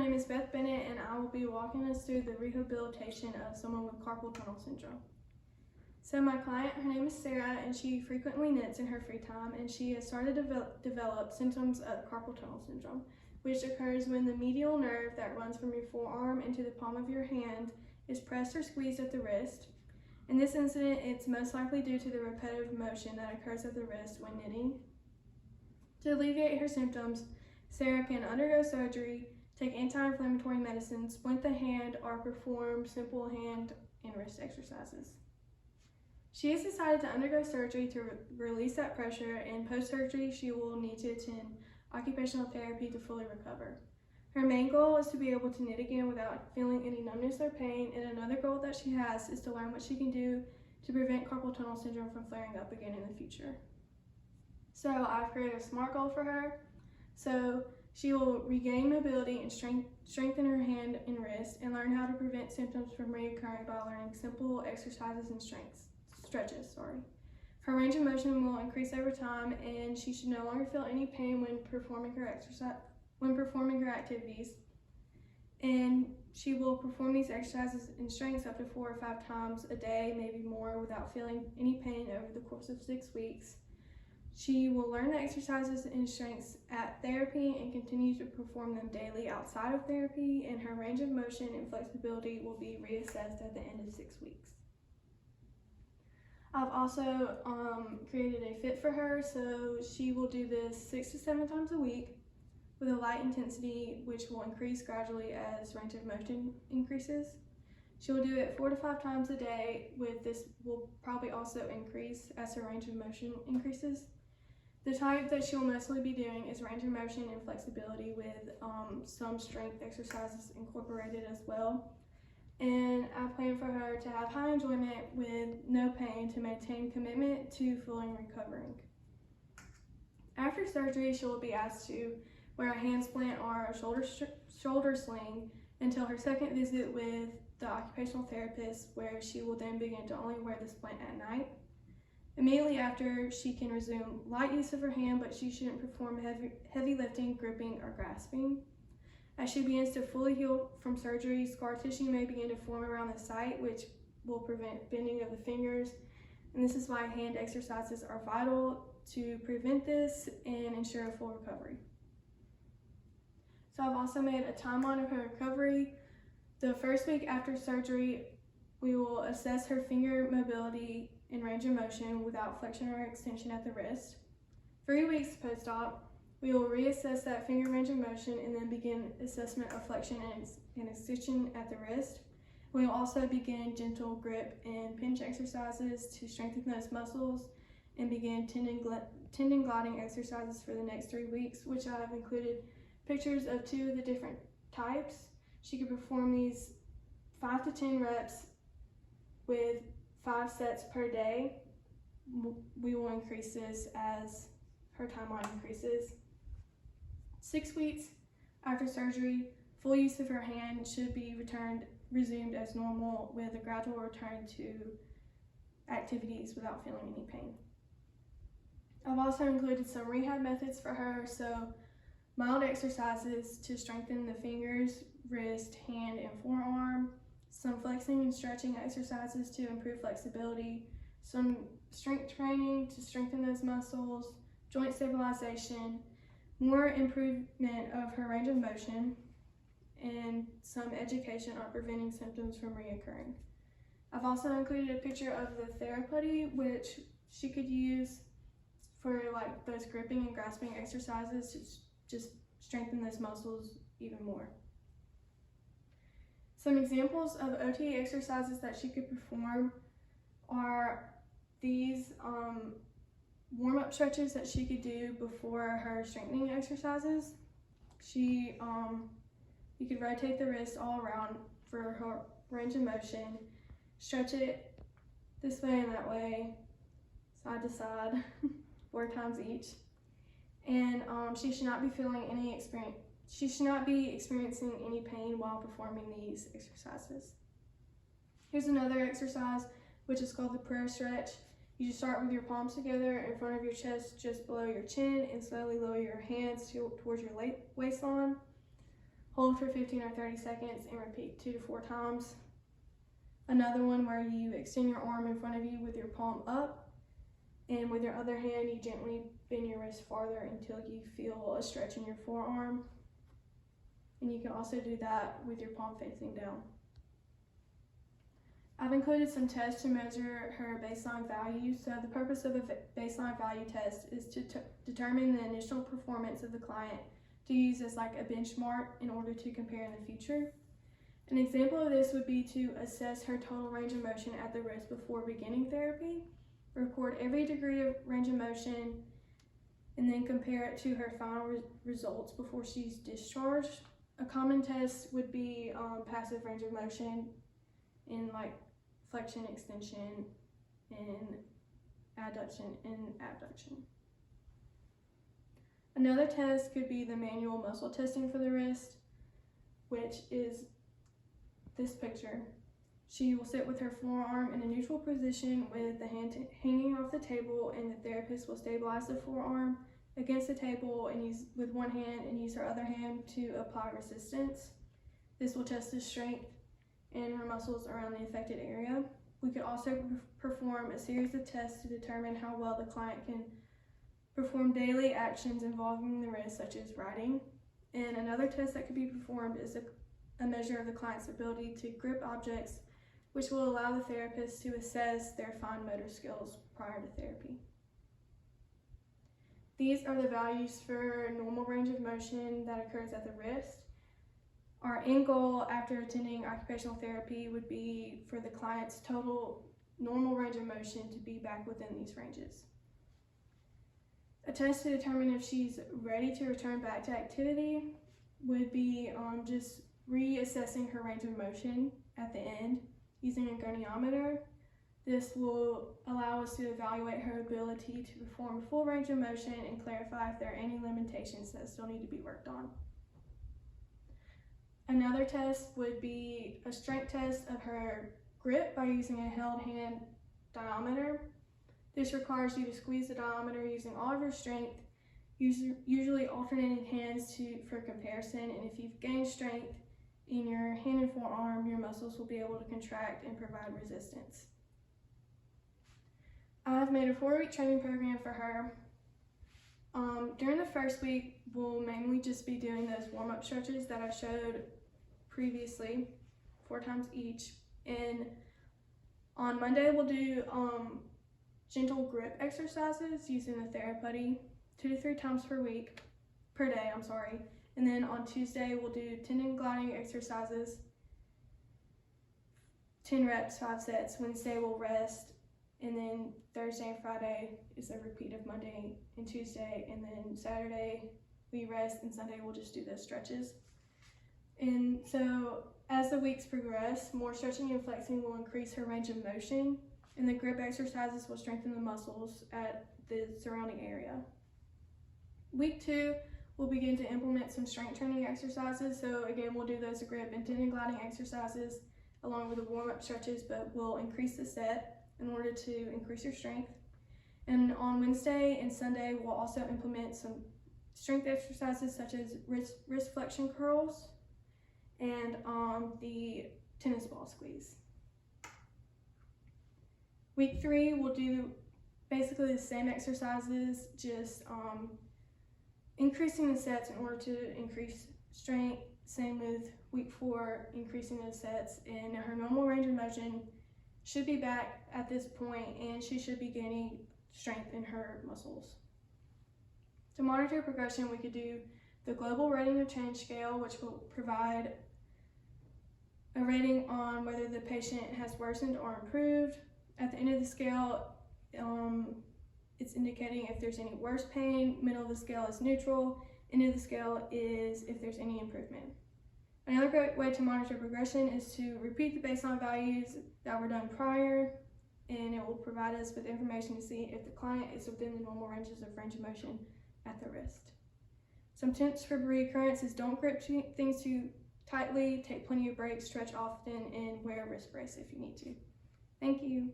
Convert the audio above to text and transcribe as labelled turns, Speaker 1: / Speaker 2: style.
Speaker 1: name is Beth Bennett, and I will be walking us through the rehabilitation of someone with carpal tunnel syndrome. So my client, her name is Sarah, and she frequently knits in her free time, and she has started to develop symptoms of carpal tunnel syndrome, which occurs when the medial nerve that runs from your forearm into the palm of your hand is pressed or squeezed at the wrist. In this incident, it's most likely due to the repetitive motion that occurs at the wrist when knitting. To alleviate her symptoms, Sarah can undergo surgery, take anti-inflammatory medicines, splint the hand, or perform simple hand and wrist exercises. She has decided to undergo surgery to release that pressure, and post-surgery she will need to attend occupational therapy to fully recover. Her main goal is to be able to knit again without feeling any numbness or pain, and another goal that she has is to learn what she can do to prevent carpal tunnel syndrome from flaring up again in the future. So I've created a SMART goal for her. So she will regain mobility and strengthen her hand and wrist, and learn how to prevent symptoms from reoccurring by learning simple exercises and stretches. Her range of motion will increase over time, and she should no longer feel any pain when performing her activities. And she will perform these exercises and strengths up to 4 or 5 times a day, maybe more, without feeling any pain over the course of 6 weeks. She will learn the exercises and strengths at therapy and continue to perform them daily outside of therapy, and her range of motion and flexibility will be reassessed at the end of 6 weeks. I've also created a fit for her, so she will do this 6 to 7 times a week with a light intensity, which will increase gradually as range of motion increases. She will do it 4 to 5 times a day, with this will probably also increase as her range of motion increases. The type that she will mostly be doing is range of motion and flexibility, with some strength exercises incorporated as well. And I plan for her to have high enjoyment with no pain to maintain commitment to fully recovering. After surgery, she will be asked to wear a hand splint or a shoulder sling until her second visit with the occupational therapist, where she will then begin to only wear the splint at night. Immediately after, she can resume light use of her hand, but she shouldn't perform heavy lifting, gripping, or grasping. As she begins to fully heal from surgery, scar tissue may begin to form around the site, which will prevent bending of the fingers. And this is why hand exercises are vital to prevent this and ensure a full recovery. So I've also made a timeline of her recovery. The first week after surgery, we will assess her finger mobility and range of motion without flexion or extension at the wrist. 3 weeks post-op, we will reassess that finger range of motion and then begin assessment of flexion and extension at the wrist. We will also begin gentle grip and pinch exercises to strengthen those muscles, and begin tendon gliding exercises for the next 3 weeks, which I have included pictures of 2 of the different types. She can perform these 5 to 10 reps with 5 sets per day. We will increase this as her timeline increases. 6 weeks after surgery, full use of her hand should be resumed as normal, with a gradual return to activities without feeling any pain. I've also included some rehab methods for her, so mild exercises to strengthen the fingers, wrist, hand, and forearm, some flexing and stretching exercises to improve flexibility, some strength training to strengthen those muscles, joint stabilization, more improvement of her range of motion, and some education on preventing symptoms from reoccurring. I've also included a picture of the TheraPutty, which she could use for like those gripping and grasping exercises to just strengthen those muscles even more. Some examples of OT exercises that she could perform are these warm-up stretches that she could do before her strengthening exercises. You could rotate the wrist all around for her range of motion, stretch it this way and that way, side to side, 4 times each. And she should not be experiencing any pain while performing these exercises. Here's another exercise, which is called the prayer stretch. You just start with your palms together in front of your chest, just below your chin, and slowly lower your hands towards your waistline. Hold for 15 or 30 seconds and repeat 2 to 4 times. Another one where you extend your arm in front of you with your palm up, and with your other hand you gently bend your wrist farther until you feel a stretch in your forearm. And you can also do that with your palm facing down. I've included some tests to measure her baseline value. So the purpose of a baseline value test is to determine the initial performance of the client to use as like a benchmark in order to compare in the future. An example of this would be to assess her total range of motion at the wrist before beginning therapy, record every degree of range of motion, and then compare it to her final results before she's discharged. A common test would be passive range of motion in like flexion, extension, and adduction and abduction. Another test could be the manual muscle testing for the wrist, which is this picture. She will sit with her forearm in a neutral position with the hand hanging off the table, and the therapist will stabilize the forearm against the table and use with one hand and use her other hand to apply resistance. This will test the strength and her muscles around the affected area. We could also perform a series of tests to determine how well the client can perform daily actions involving the wrist, such as writing. And another test that could be performed is a measure of the client's ability to grip objects, which will allow the therapist to assess their fine motor skills prior to therapy. These are the values for normal range of motion that occurs at the wrist. Our end goal after attending occupational therapy would be for the client's total normal range of motion to be back within these ranges. A test to determine if she's ready to return back to activity would be just reassessing her range of motion at the end using a goniometer. This will allow us to evaluate her ability to perform a full range of motion and clarify if there are any limitations that still need to be worked on. Another test would be a strength test of her grip by using a held hand diameter. This requires you to squeeze the diameter using all of your strength, usually alternating hands for comparison, and if you've gained strength in your hand and forearm, your muscles will be able to contract and provide resistance. I've made a 4-week training program for her. During the first week, we'll mainly just be doing those warm-up stretches that I showed previously, 4 times each. And on Monday, we'll do gentle grip exercises using the TheraPutty 2 to 3 times per day. And then on Tuesday, we'll do tendon gliding exercises, 10 reps, 5 sets. Wednesday, we'll rest. And then Thursday and Friday is a repeat of Monday and Tuesday. And then Saturday, we rest, and Sunday, we'll just do those stretches. And so as the weeks progress, more stretching and flexing will increase her range of motion, and the grip exercises will strengthen the muscles at the surrounding area. Week 2, we'll begin to implement some strength training exercises. So again, we'll do those grip and tendon gliding exercises along with the warm-up stretches, but we'll increase the set in order to increase your strength. And on Wednesday and Sunday, we'll also implement some strength exercises such as wrist flexion curls and the tennis ball squeeze. Week 3, we'll do basically the same exercises, just increasing the sets in order to increase strength. Same with week 4, increasing those sets, and her normal range of motion should be back at this point, and she should be gaining strength in her muscles. To monitor progression, we could do the Global Rating of Change Scale, which will provide a rating on whether the patient has worsened or improved. At the end of the scale, it's indicating if there's any worse pain. Middle of the scale is neutral. End of the scale is if there's any improvement. Another great way to monitor progression is to repeat the baseline values that were done prior, and it will provide us with information to see if the client is within the normal ranges of range of motion at the wrist. Some tips for recurrence is don't grip things too tightly, take plenty of breaks, stretch often, and wear a wrist brace if you need to. Thank you.